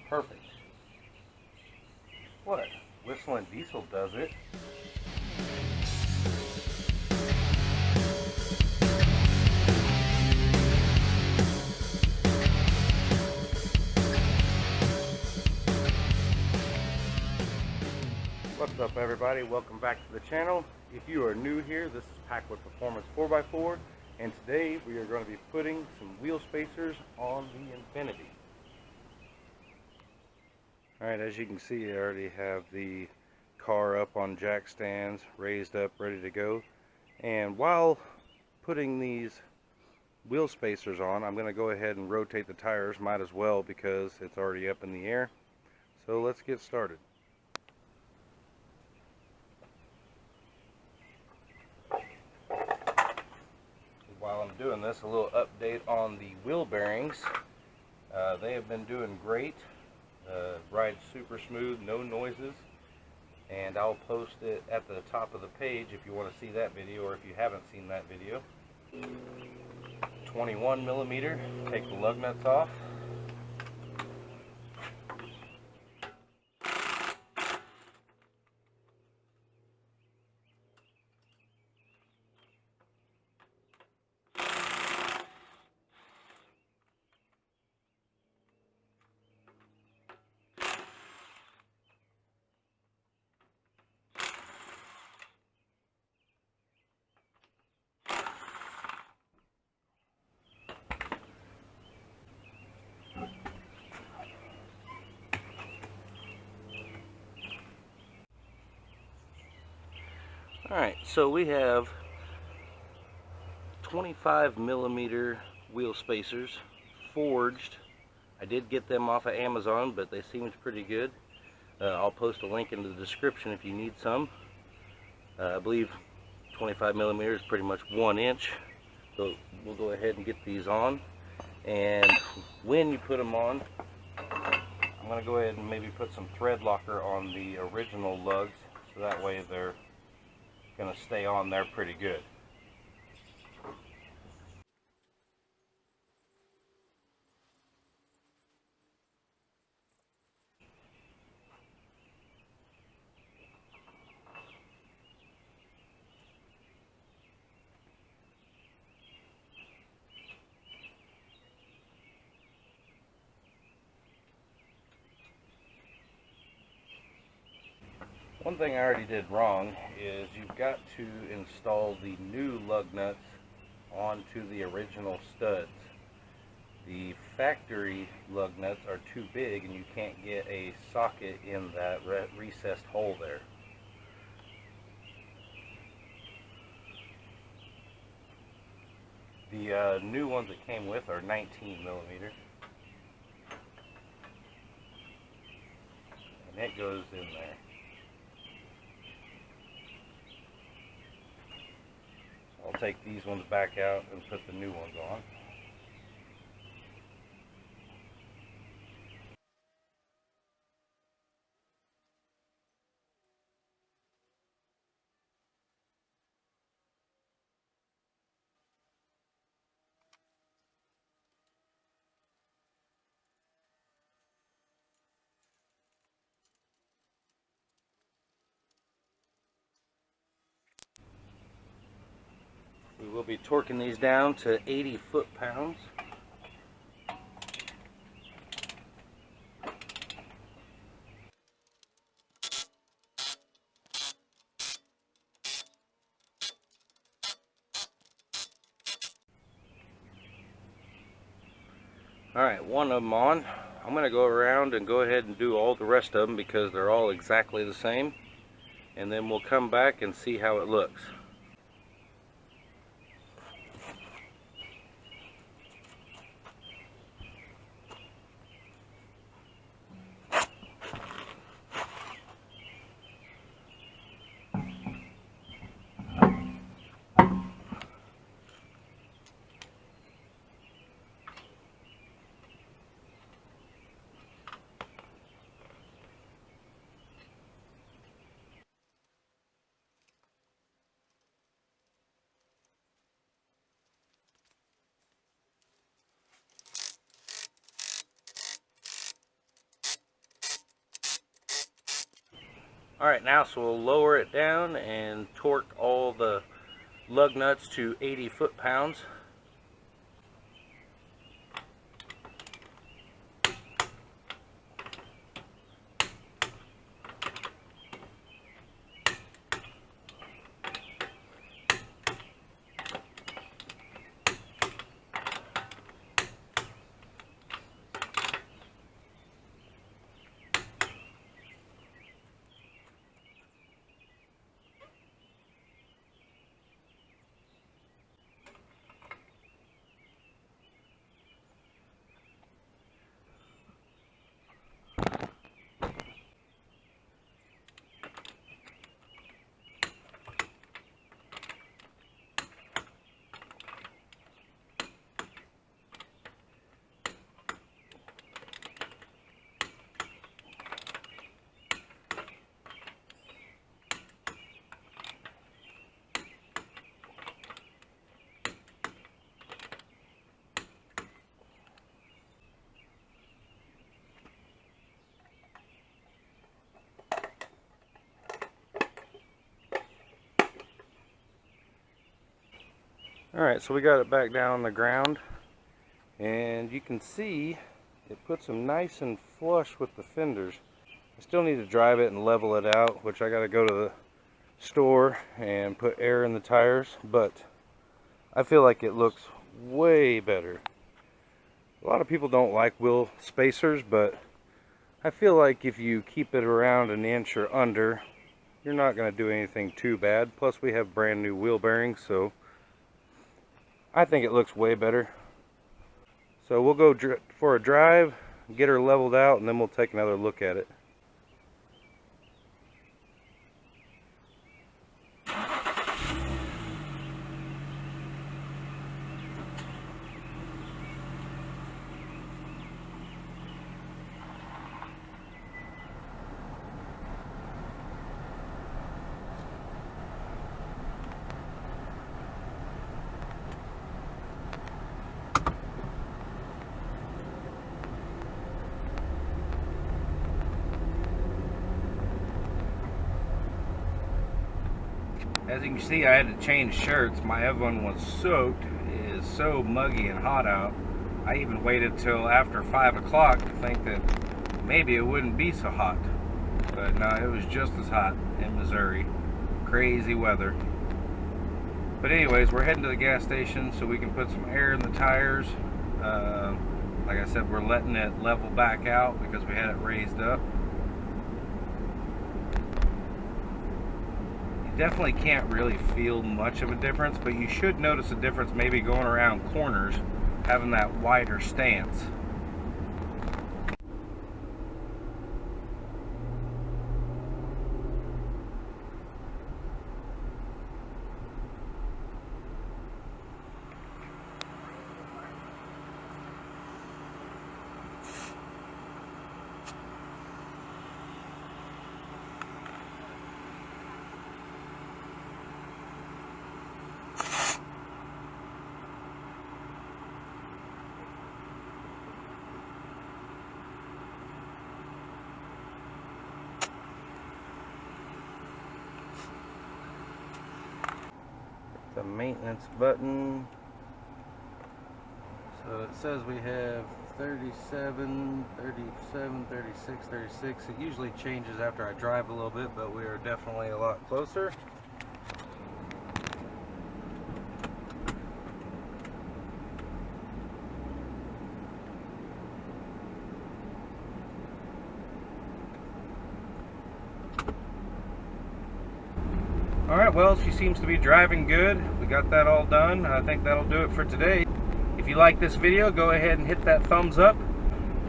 Perfect. What? Whistling Diesel does it. What's up everybody, welcome back to the channel. If you are new here, this is Packwood Performance 4x4, and today we are going to be putting some wheel spacers on the INFINITI. Alright, as you can see, I already have the car up on jack stands, raised up, ready to go. And while putting these wheel spacers on, I'm going to go ahead and rotate the tires, might as well because it's already up in the air. So let's get started. While I'm doing this, a little update on the wheel bearings. They have been doing great. Ride super smooth, no noises, and I'll post it at the top of the page if you want to see that video, or if you haven't seen that video. 21 millimeter, take the lug nuts off. Alright, so we have 25 millimeter wheel spacers, forged. I did get them off of Amazon, but they seemed pretty good. I'll post a link in the description if you need some. I believe 25 millimeters is pretty much 1 inch. So we'll go ahead and get these on. And when you put them on, I'm going to go ahead and maybe put some thread locker on the original lugs, so that way they're going to stay on there pretty good. One thing I already did wrong is you've got to install the new lug nuts onto the original studs. The factory lug nuts are too big and you can't get a socket in that recessed hole there. The new ones that came with are 19 millimeter. And it goes in there. I'll take these ones back out and put the new ones on. We will be torquing these down to 80 foot-pounds. Alright, one of them on. I'm going to go around and go ahead and do all the rest of them because they're all exactly the same. And then we'll come back and see how it looks. Alright, now so we'll lower it down and torque all the lug nuts to 80 foot-pounds. Alright, so we got it back down on the ground, and you can see it puts them nice and flush with the fenders. I still need to drive it and level it out, which I got to go to the store and put air in the tires, but I feel like it looks way better. A lot of people don't like wheel spacers, but I feel like if you keep it around an inch or under, you're not going to do anything too bad. Plus we have brand new wheel bearings, so I think it looks way better. So we'll go for a drive, get her leveled out, and then we'll take another look at it. As you can see, I had to change shirts. My other one was soaked. It is so muggy and hot out. I even waited till after 5 o'clock to think that maybe it wouldn't be so hot. But no, it was just as hot in Missouri. Crazy weather. But anyways, we're heading to the gas station so we can put some air in the tires. Like I said, we're letting it level back out because we had it raised up. Definitely can't really feel much of a difference, but you should notice a difference maybe going around corners, having that wider stance. The maintenance button. So it says we have 37, 37, 36, 36. It usually changes after I drive a little bit, but we are definitely a lot closer. Alright, well, she seems to be driving good. We got that all done. I think that'll do it for today. If you like this video, go ahead and hit that thumbs up.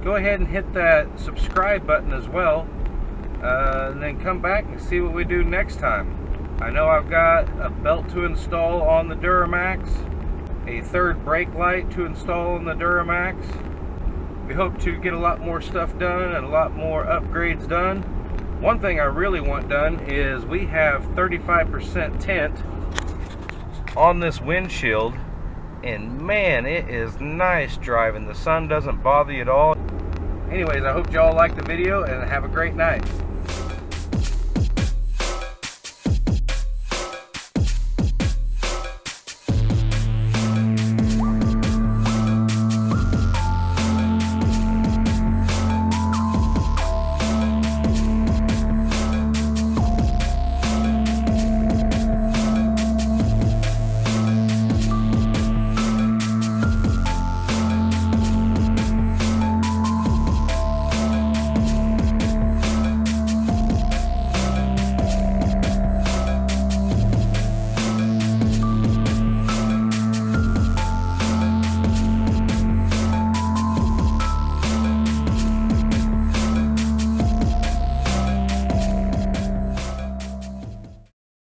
Go ahead and hit that subscribe button as well. And then come back and see what we do next time. I know I've got a belt to install on the Duramax, a third brake light to install on the Duramax. We hope to get a lot more stuff done and a lot more upgrades done. One thing I really want done is we have 35% tint on this windshield, and man, it is nice driving. The sun doesn't bother you at all. Anyways, I hope y'all liked the video and have a great night.